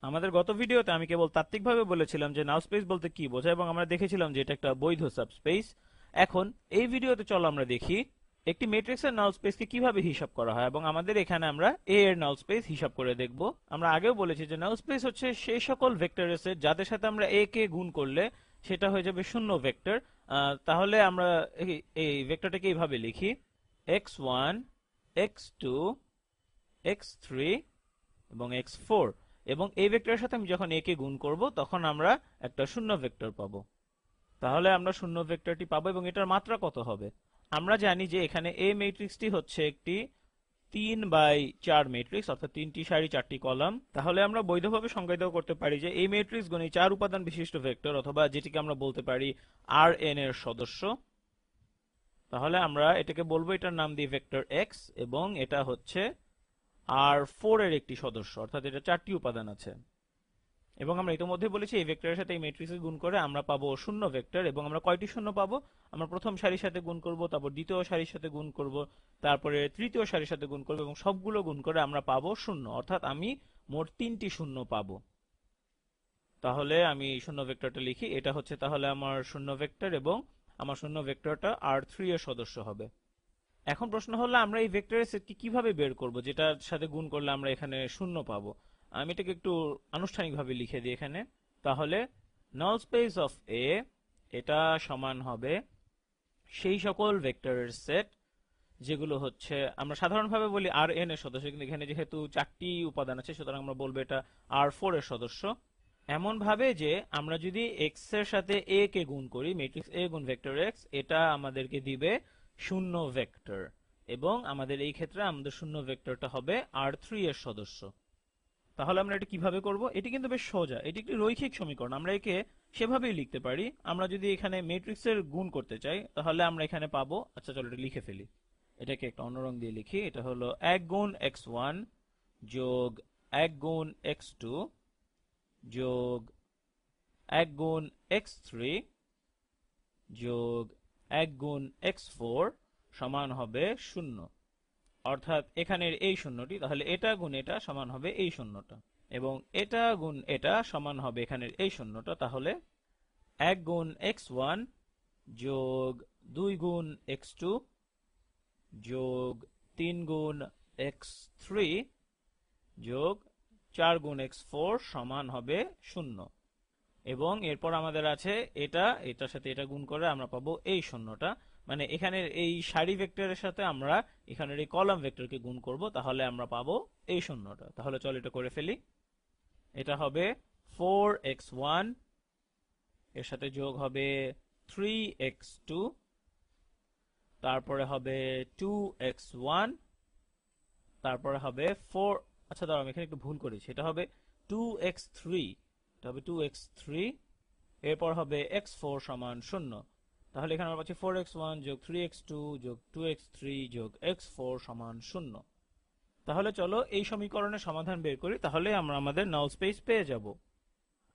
আমাদের গত ভিডিওতে আমি কেবল তাত্ত্বিকভাবে বলেছিলাম যে নাল স্পেস বলতে কি বোঝায় এবং আমরা দেখেছিলাম যে এটা একটা বৈধ সাবস্পেস। এখন এই ভিডিওতে চলো আমরা দেখি একটি ম্যাট্রিক্সের নাল স্পেসকে কিভাবে হিসাব করা হয় এবং আমাদের এখানে আমরা এ এর নাল স্পেস হিসাব করে দেখব। আমরা আগেও বলেছি যে নাল স্পেস হচ্ছে সেই সকল ভেক্টরের সেট যাদের সাথে আমরা এ কে গুণ করলে সেটা হয়ে যাবে শূন্য ভেক্টর। তাহলে আমরা এই ভেক্টরটাকে এইভাবে লিখি: x1 x2 x3 এবং x4। এবং এই ভেক্টরের সাথে আমি যখন a কে গুণ করব তখন আমরা একটা শূন্য ভেক্টর পাবো। তাহলে আমরা শূন্য ভেক্টরটি পাবো এবং এটার মাত্রা কত হবে? আমরা জানি যে এখানে a ম্যাট্রিক্সটি হচ্ছে একটি 3 বাই 4 ম্যাট্রিক্স, অর্থাৎ 3টি সারি 4টি কলাম। তাহলে আমরা বৈধভাবে সংজ্ঞায়িত করতে পারি যে এই ম্যাট্রিক্স গুণ এই 4 উপাদান বিশিষ্ট ভেক্টর, অথবা যেটিকে আমরা বলতে পারি Rn এর সদস্য। তাহলে আমরা এটাকে বলবো, এটার নাম দিয়ে ভেক্টর x, এবং এটা হচ্ছে R4 এর একটি সদস্য, অর্থাৎ এটা 4টি উপাদান আছে। এবং আমরা ইতিমধ্যে বলেছি এই ভেক্টরের সাথে এই ম্যাট্রিক্সে গুণ করে আমরা পাবো শূন্য ভেক্টর। এবং আমরা কয়টি শূন্য পাবো? আমরা প্রথম সারির সাথে গুণ করব, তারপর দ্বিতীয় সারির সাথে গুণ করব, তারপরে তৃতীয় সারির সাথে গুণ করব, এবং সবগুলো গুণ করে আমরা পাবো শূন্য, অর্থাৎ আমি মোট 3টি শূন্য পাবো। তাহলে আমি শূন্য ভেক্টরটা লিখি, এটা হচ্ছে তাহলে আমার শূন্য ভেক্টর, এবং আমার শূন্য ভেক্টরটা R3 এর সদস্য হবে। এখন প্রশ্ন হলো আমরা এই ভেক্টরের সেটকে কিভাবে বের করব যেটার সাথে গুণ করলে আমরা এখানে শূন্য পাবো। আমি এটাকে একটু আনুষ্ঠানিকভাবে লিখে দিই এখানে। তাহলে নাল স্পেস অফ এ, এটা সমান হবে সেই সকল ভেক্টরের সেট যেগুলো হচ্ছে, আমরা সাধারণভাবে বলি আর এন এর সদস্য, কিন্তু এখানে যেহেতু 4টি উপাদান আছে সুতরাং আমরা বলবো এটা R4 এর সদস্য। এমন ভাবে যে আমরা যদি x এর সাথে a কে গুণ করি, ম্যাট্রিক্স a গুণ ভেক্টর x, এটা আমাদেরকে দিবে শূন্য ভেক্টর। এবং আমাদের এই ক্ষেত্রে আমাদের শূন্য ভেক্টরটা হবে R3 এর সদস্য। তাহলে আমরা এটা কিভাবে করব? এটি কিন্তু বেশ সোজা, এটি একটি রৈখিক সমীকরণ, আমরা একে সেভাবেই লিখতে পারি। আমরা যদি এখানে ম্যাট্রিক্সের গুণ করতে চাই তাহলে আমরা এখানে পাবো, আচ্ছা চলো এটা লিখে ফেলি, এটাকে একটা অন্য রং দিয়ে লিখি। এটা হলো 1 গুণ x1 যোগ 1 গুণ x2 যোগ 1 গুণ x3 যোগ 1 গুণ x4 সমান হবে 0। অর্থাৎ এখানের এই শূন্যটি, তাহলে এটা গুণ এটা সমান হবে এই শূন্যটা, এবং এটা গুণ এটা সমান হবে এখানের এই শূন্যটা। তাহলে 1 গুণ x1 যোগ 2 গুণ x2 যোগ 3 গুণ x3 যোগ 4 গুণ x4 সমান হবে 0। এবং এরপর আমাদের আছে এটা, এটার সাথে এটা গুণ করে আমরা পাবো এই শূন্যটা। মানে এখানের এই সারি ভেক্টরের সাথে আমরা এখানের এই কলাম ভেক্টরকে গুণ করব, তাহলে আমরা পাবো এই শূন্যটা। তাহলে চল এটা করে ফেলি। এটা হবে 4x1, এর সাথে যোগ হবে 3x2, তারপরে হবে 2x1, তারপরে হবে 4, আচ্ছা দাঁড়াও আমি এখানে একটু ভুল করেছি, এটা হবে 2x3, এটা হবে 2x3, এরপর হবে x4 সমান 0। তাহলে এখানে আমরা পাচ্ছি 4x1 যোগ 3x2 যোগ 2x3 যোগ x4 সমান 0। তাহলে চলো এই সমীকরণের সমাধান বের করি, তাহলে আমরা আমাদের নাল স্পেস পেয়ে যাব।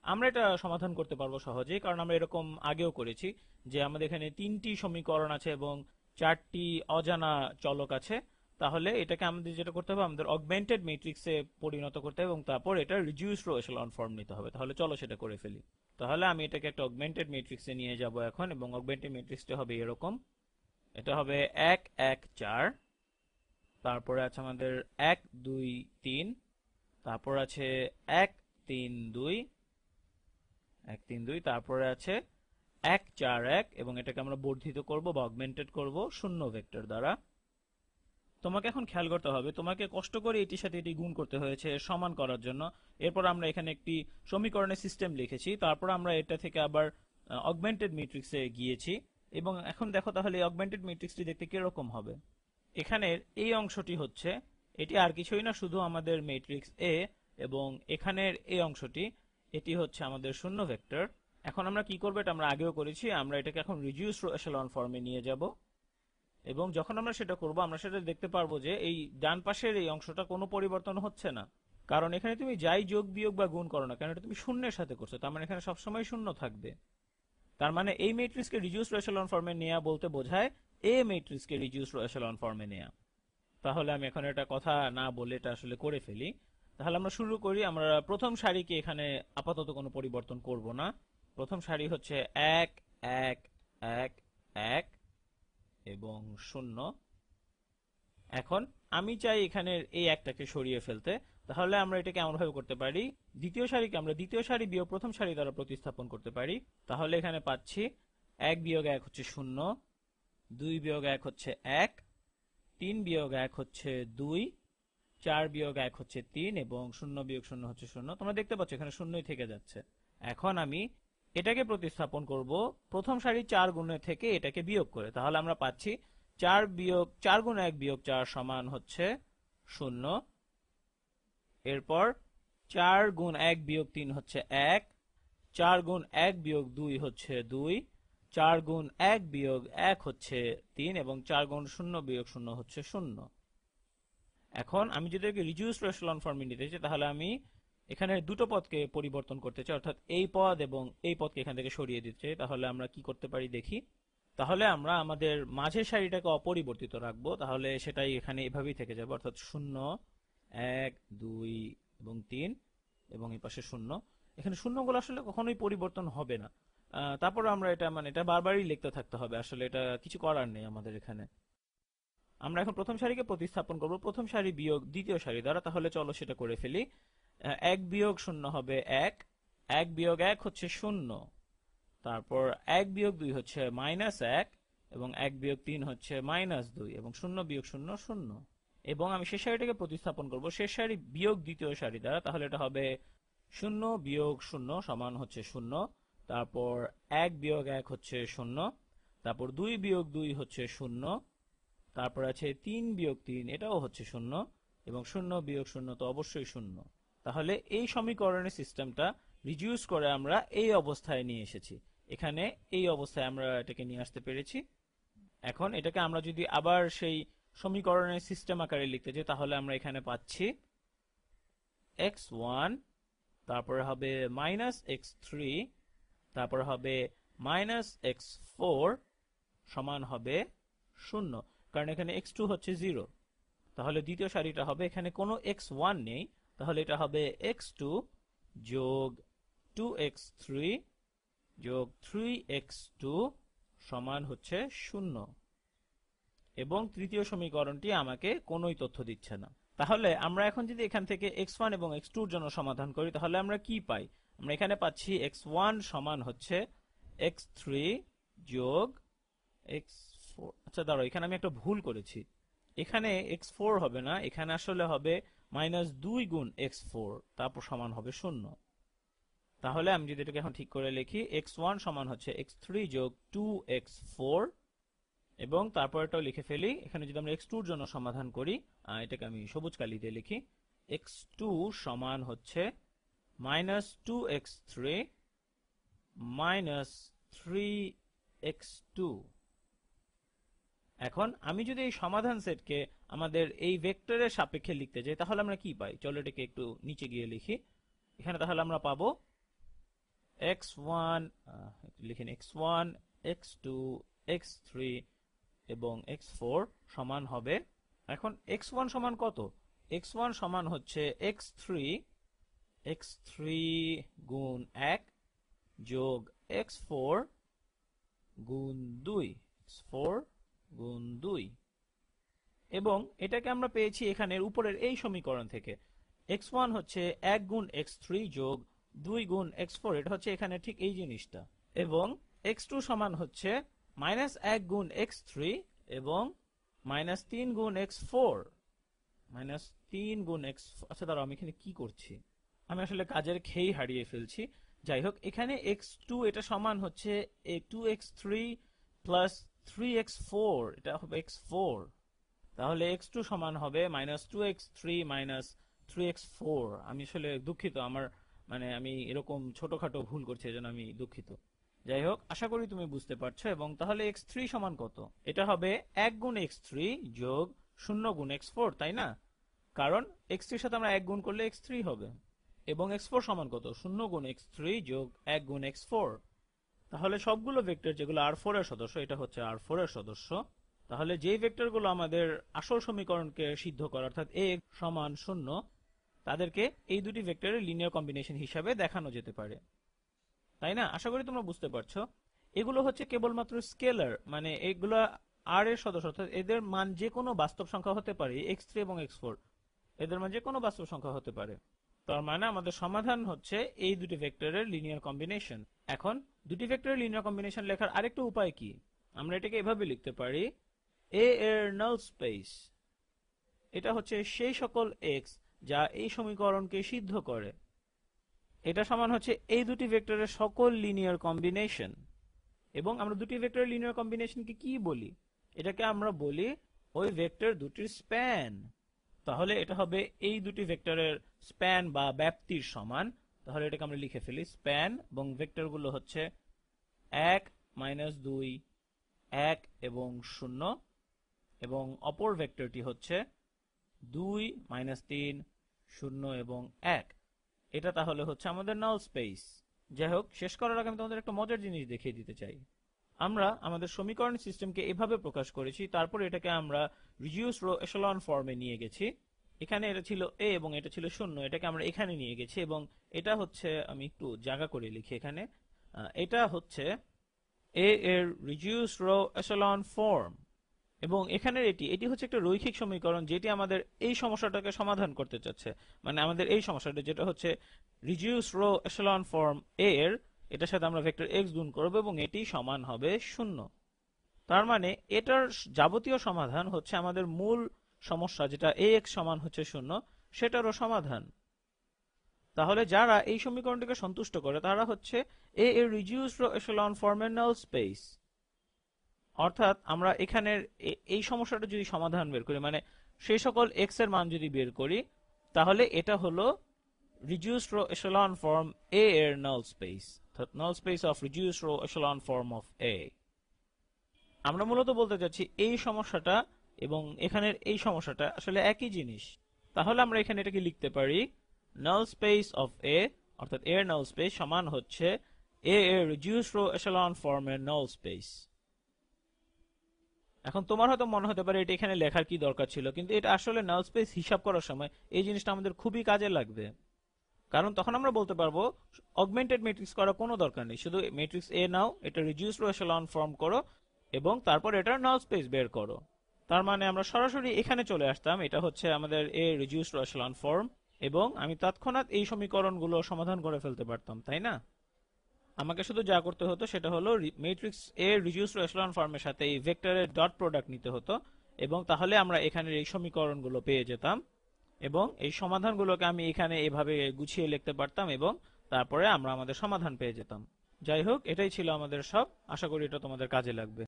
আমরা এটা সমাধান করতে পারবো সহজেই, কারণ আমরা এরকম আগেও করেছি যে আমাদের এখানে 3টি সমীকরণ আছে এবং 4টি অজানা চলক আছে। তাহলে এটাকে আমাদের যেটা করতে হবে, আমাদের অগমেন্টেড ম্যাট্রিক্সে পরিণত করতে হবে এবং তারপর এটা রিডিউসড রো এচেলন ফর্ম নিতে হবে। তাহলে চলো সেটা করে ফেলি। তাহলে আমি এটাকে একটা অগমেন্টেড ম্যাট্রিক্সে নিয়ে যাব এখন, এবং অগমেন্টেড ম্যাট্রিক্সটা হবে এরকম। এটা হবে 1 1 4, তারপরে আছে আমাদের 1 2 3, তারপর আছে 1 3 2, 1 3 2, তারপরে আছে 1 4 1, এবং এটাকে আমরা বর্ধিত করব বা অগমেন্টেড করব শূন্য ভেক্টর দ্বারা। তোমাকে এখন খেয়াল করতে হবে, তোমাকে কষ্ট করে এটির সাথে এটি গুণ করতে হয়েছে সমান করার জন্য। এরপর আমরা এখানে একটি সমীকরণের সিস্টেম লিখেছি, তারপর আমরা এটা থেকে আবার অগমেন্টেড ম্যাট্রিক্সে গিয়েছি। এবং এখন দেখো তাহলে এই অগমেন্টেড ম্যাট্রিক্সটি দেখতে কিরকম হবে। এখানের এই অংশটি হচ্ছে, এটি আর কিছুই না, শুধু আমাদের ম্যাট্রিক্স এ, এবং এখানের এই অংশটি, এটি হচ্ছে আমাদের শূন্য ভেক্টর। এখন আমরা কি করবো, এটা আমরা আগেও করেছি, আমরা এটাকে এখন রিডিউসড রো এচেলন ফর্মে নিয়ে যাব। এবং যখন আমরা সেটা করব আমরা সেটা দেখতে পারবো যে এই ডান পাশের এই অংশটা কোনো পরিবর্তন হচ্ছে না, কারণ এখানে তুমি যাই যোগ বিয়োগ বা গুণ করো না কেন এটা তুমি শূন্যের সাথে করছো, তার মানে এখানে সবসময় শূন্য থাকবে। তার মানে এই ম্যাট্রিক্সকে রিডিউসড রো এচেলন ফর্মে নেওয়া বলতে বোঝায় এ ম্যাট্রিক্সকে রিডিউসড রো এচেলন ফর্মে নেওয়া। তাহলে আমি এখন এটা কথা না বলে এটা আসলে করে ফেলি। তাহলে আমরা শুরু করি। আমরা প্রথম সারিকে এখানে আপাতত কোনো পরিবর্তন করব না। প্রথম সারি হচ্ছে 1 1 1 1 এবং 0। এখন আমি চাই এখানের এই একটাকে সরিয়ে ফেলতে। তাহলে আমরা এটাকে এমন ভাবে করতে পারি, দ্বিতীয় সারিকে আমরা দ্বিতীয় সারি বিয়োগ প্রথম সারি দ্বারা প্রতিস্থাপন করতে পারি। তাহলে এখানে পাচ্ছি 1 বিয়োগ 1 হচ্ছে 0, 2 বিয়োগ 1 হচ্ছে 1, 3 বিয়োগ 1 হচ্ছে 2, 4 বিয়োগ 1 হচ্ছে 3 এবং 0 বিয়োগ 0 হচ্ছে 0। তোমরা দেখতে পাচ্ছ এখানে শূন্যই থেকে যাচ্ছে। এখন আমি এটাকে প্রতিস্থাপন করব প্রথম সারি 4 গুণে থেকে এটাকে বিয়োগ করে। তাহলে আমরা পাচ্ছি 4 গুণ 1 বিয়োগ 4 সমান হচ্ছে 0। এরপর 4 গুণ 1 বিয়োগ 3 হচ্ছে 1, 4 গুণ 1 বিয়োগ 2 হচ্ছে 2, 4 গুণ 1 বিয়োগ 1 হচ্ছে 3 এবং 4 গুণ 0 বিয়োগ 0 হচ্ছে 0। এখন আমি যদি একে রিডিউসড এশেলন ফর্মে নিতে চাই, তাহলে আমি এখানে দুটো পদকে পরিবর্তন করতে চাই, অর্থাৎ এই পদ এবং এই পদকে এখান থেকে সরিয়ে দিতে চাই। তাহলে আমরা কি করতে পারি দেখি। তাহলে আমরা আমাদের মাঝের সারিটাকে অপরিবর্তিত রাখবো। তাহলে সেটাই এখানে এভাবেই থেকে যাবে, অর্থাৎ 0 1 2 এবং 3 এবং এই পাশে 0। এখানে শূন্যগুলো আসলে কখনোই পরিবর্তন হবে না। তারপর আমরা এটা বারবারই লিখতে থাকতে হবে, আসলে এটা কিছু করার নেই আমাদের এখানে। আমরা এখন প্রথম সারিকে প্রতিস্থাপন করব প্রথম সারি বিয়োগ দ্বিতীয় সারি দ্বারা। তাহলে চলো সেটা করে ফেলি। 1 বিয়োগ 0 হবে 1, 1 বিয়োগ 1 হচ্ছে 0, তারপর 1 বিয়োগ 2 হচ্ছে -1 এবং 1 বিয়োগ 3 হচ্ছে -2 এবং 0 বিয়োগ 0 0। এবং আমি শেষ সারিটাকে প্রতিস্থাপন করব শেষ সারি বিয়োগ দ্বিতীয় সারি দ্বারা। তাহলে এটা হবে 0 বিয়োগ 0 সমান হচ্ছে 0, তারপর 1 বিয়োগ 1 হচ্ছে 0, তারপর 2 বিয়োগ 2 হচ্ছে 0, তারপর আছে 3 বিয়োগ 3 এটাও হচ্ছে 0 এবং 0 বিয়োগ 0 তো অবশ্যই 0। তাহলে এই সমীকরণের সিস্টেমটা রিডিউস করে আমরা এই অবস্থায় নিয়ে এসেছি। এখানে এই অবস্থায় আমরা এটাকে নিয়ে আসতে পেরেছি। এখন এটাকে আমরা যদি আবার সেই সমীকরণের সিস্টেম আকারে লিখতে চাই, তাহলে আমরা এখানে পাচ্ছি x1, তারপরে হবে -x3, তারপর হবে -x4 সমান হবে 0, কারণ এখানে x2 হচ্ছে 0। তাহলে দ্বিতীয় সারিটা হবে, এখানে কোনো x1 নেই, তাহলে এটা হবে x2 যোগ 2x3 যোগ 3x2 সমান হচ্ছে 0। এবং তৃতীয় সমীকরণটি আমাকে কোনোই তথ্য দিচ্ছে না। তাহলে আমরা এখন যদি এখান থেকে x1 এবং x2 এর জন্য সমাধান করি, তাহলে আমরা কি পাই? আমরা এখানে পাচ্ছি x1 সমান হচ্ছে x3 যোগ x4। আচ্ছা দাঁড়াও, এখানে আমি একটা ভুল করেছি। এখানে x4 হবে না, এখানে আসলে হবে -2 গুণ x4, তারপর সমান হবে 0। তাহলে আমি যদি এটাকে এখন ঠিক করে লিখি, x1 সমান হচ্ছে x3 যোগ 2x4 এবং তারপর এটাও লিখে ফেলি। এখানে যদি আমরা x2 এর জন্য সমাধান করি, এটাকে আমি সবুজ কালি দিয়ে লিখি, x2 সমান হচ্ছে -2x3 -3x2। এখন আমি যদি এই সমাধান সেটকে আমাদের এই ভেক্টরের সাপেক্ষে লিখতে যাই, তাহলে আমরা কি পাই? চলো এটাকে একটু নিচে গিয়ে লিখি। এখানে তাহলে আমরা পাবো x1, লিখেন x1 x2 x3 এবং x4 সমান হবে, এখন x1 সমান কত? x1 সমান হচ্ছে x3 গুণ 1 যোগ x4 গুণ 2, x4 গুণ 2। এবং এটাকে আমরা পেয়েছি এখানের উপরের এই সমীকরণ থেকে। x1 হচ্ছে 1 গুণ x3 যোগ 2 গুণ x4, এটা হচ্ছে এখানে ঠিক এই জিনিসটা। এবং x2 সমান হচ্ছে -1 গুণ x3 এবং -3 গুণ x4, -3 গুণ x4। আচ্ছা দাঁড়াও, আমি এখানে কি করছি? আমি আসলে কাজের খেই হারিয়ে ফেলছি। যাই হোক, এখানে x2 এটা সমান হচ্ছে 2x3 প্লাস 3x4, এটা হবে x4। তাহলে x2 সমান হবে -2x3 3x4। আমি আসলে দুঃখিত, আমি এরকম ছোটখাটো ভুল করছি, এজন্য আমি দুঃখিত। যাই হোক, আশা করি তুমি বুঝতে পারছো। এবং তাহলে x3 সমান কত? এটা হবে 1 গুণ x3 যোগ 0 গুণ x4, তাই না? কারণ x3 এর সাথে আমরা 1 গুণ করলে x3 হবে। এবং x4 সমান কত? 0 গুণ x3 যোগ 1 গুণ x4। তাহলে সবগুলো ভেক্টর যেগুলো R4 এর সদস্য, এটা হচ্ছে R4 এর সদস্য। তাহলে যেই ভেক্টরগুলো আমাদের আসল সমীকরণকে সিদ্ধ করে, অর্থাৎ a সমান 0, তাদেরকে এই দুটি ভেক্টরের লিনিয়ার কম্বিনেশন হিসাবে দেখানো যেতে পারে। তাই না? আশা করি তোমরা বুঝতে পারছো। এগুলো হচ্ছে কেবলমাত্র স্কেলার, মানে এগুলো আর এর সদস্য, অর্থাৎ এদের মান যে কোনো বাস্তব সংখ্যা হতে পারে, x3 এবং x4 এদের মান যে কোনো বাস্তব সংখ্যা হতে পারে। তার মানে আমাদের সমাধান হচ্ছে এই দুটি ভেক্টরের লিনিয়ার কম্বিনেশন। এখন দুটি ভেক্টরের লিনিয়ার কম্বিনেশন লেখার আরেকটা উপায় কি? আমরা এটাকে এভাবে লিখতে পারি, a এর নাল স্পেস, এটা হচ্ছে সেই সকল x যা এই সমীকরণকে সিদ্ধ করে, এটা সমান হচ্ছে এই দুটি ভেক্টরের সকল লিনিয়ার কম্বিনেশন। এবং আমরা দুটি ভেক্টরের লিনিয়ার কম্বিনেশনকে কি বলি? এটাকে আমরা বলি ওই ভেক্টর দুটির স্প্যান। তাহলে এটা হবে এই দুটি ভেক্টরের স্প্যান বা ব্যাপ্তির সমান। তাহলে এটাকে আমরা লিখে ফেলি, স্প্যান এবং ভেক্টরগুলো হচ্ছে 1, -2, 1 এবং 0, এবং অপর ভেক্টরটি হচ্ছে 2, -3, 0 এবং 1। এটা তাহলে হচ্ছে আমাদের নাল স্পেস। যাই হোক, শেষ করার আগে আমি তোমাদের একটা মজার জিনিস দেখিয়ে দিতে চাই। আমরা আমাদের সমীকরণ সিস্টেমকে এভাবে প্রকাশ করেছি, তারপর এটাকে আমরা রিডিউস রো এশালন ফর্মে নিয়ে গেছি। এখানে এটা ছিল a এবং এটা ছিল 0, এটাকে আমরা এখানে নিয়ে গেছি, এবং এটা হচ্ছে, আমি একটু জায়গা করে লিখি এখানে, এটা হচ্ছে a এর রিডিউস রো এশালন ফর্ম। এবং এখানের এটি হচ্ছে একটা রৈখিক সমীকরণ, যেটি আমাদের এই সমস্যাটাকে সমাধান করতে চাচ্ছে। মানে আমাদের এই সমস্যাটা যেটা হচ্ছে রিডিউস রো এশালন ফর্ম a এর, এটার সাথে আমরা ভেক্টর x গুণ করব এবং এটি সমান হবে 0। তার মানে এটার যাবতীয় সমাধান হচ্ছে আমাদের মূল সমস্যা, যেটা ax সমান হচ্ছে 0, সেটারও সমাধান। তাহলে যারা এই সমীকরণটিকে সন্তুষ্ট করে তারা হচ্ছে a এর রিডিউস রো এশালন ফর্মের নাল স্পেস। অর্থাৎ আমরা এখানের এই সমস্যাটা যদি সমাধান বের করি, মানে সেই সকল x এর মান যদি বের করি, তাহলে এটা হলো reduced row echelon form A এর null space, null space of reduced row echelon form of A। আমরা মূলত বলতে চাচ্ছি এই সমস্যাটা এবং এখানের এই সমস্যাটা আসলে একই জিনিস। তাহলে আমরা এখানে এটাকে লিখতে পারি null space of A, অর্থাৎ A এর null space সমান হচ্ছে A এর reduced row echelon form এর null space। এখন তোমার হয়তো মনে হতে পারে এটা এখানে লেখার কি দরকার ছিল, কিন্তু এটা আসলে নাল স্পেস হিসাব করার সময় এই জিনিসটা আমাদের খুবই কাজে লাগবে। কারণ তখন আমরা বলতে পারবো অগমেন্টেড ম্যাট্রিক্স করার কোনো দরকার নেই, শুধু ম্যাট্রিক্স এ নাও, এটা রিডিউসড রো এশালন ফর্ম করো এবং তারপর এটার নাল স্পেস বের করো। তার মানে আমরা সরাসরি এখানে চলে আসতাম, এটা হচ্ছে আমাদের এ রিডিউসড রো এশালন ফর্ম, এবং আমি তৎক্ষণাৎ এই সমীকরণগুলো সমাধান করে ফেলতে পারতাম, তাই না? আমাকে শুধু যা করতে হতো সেটা হলো ম্যাট্রিক্স এ রিডিউসড রো এশালন ফর্মের সাথে এই ভেক্টরের ডট প্রোডাক্ট নিতে হতো, এবং তাহলে আমরা এখানের এই সমীকরণগুলো পেয়ে যেতাম, এবং এই সমাধানগুলোকে আমি এখানে এভাবে গুছিয়ে লিখতে পারতাম, এবং তারপরে আমরা আমাদের সমাধান পেয়ে যেতাম। যাই হোক, এটাই ছিল আমাদের সব। আশা করি এটা তোমাদের কাজে লাগবে।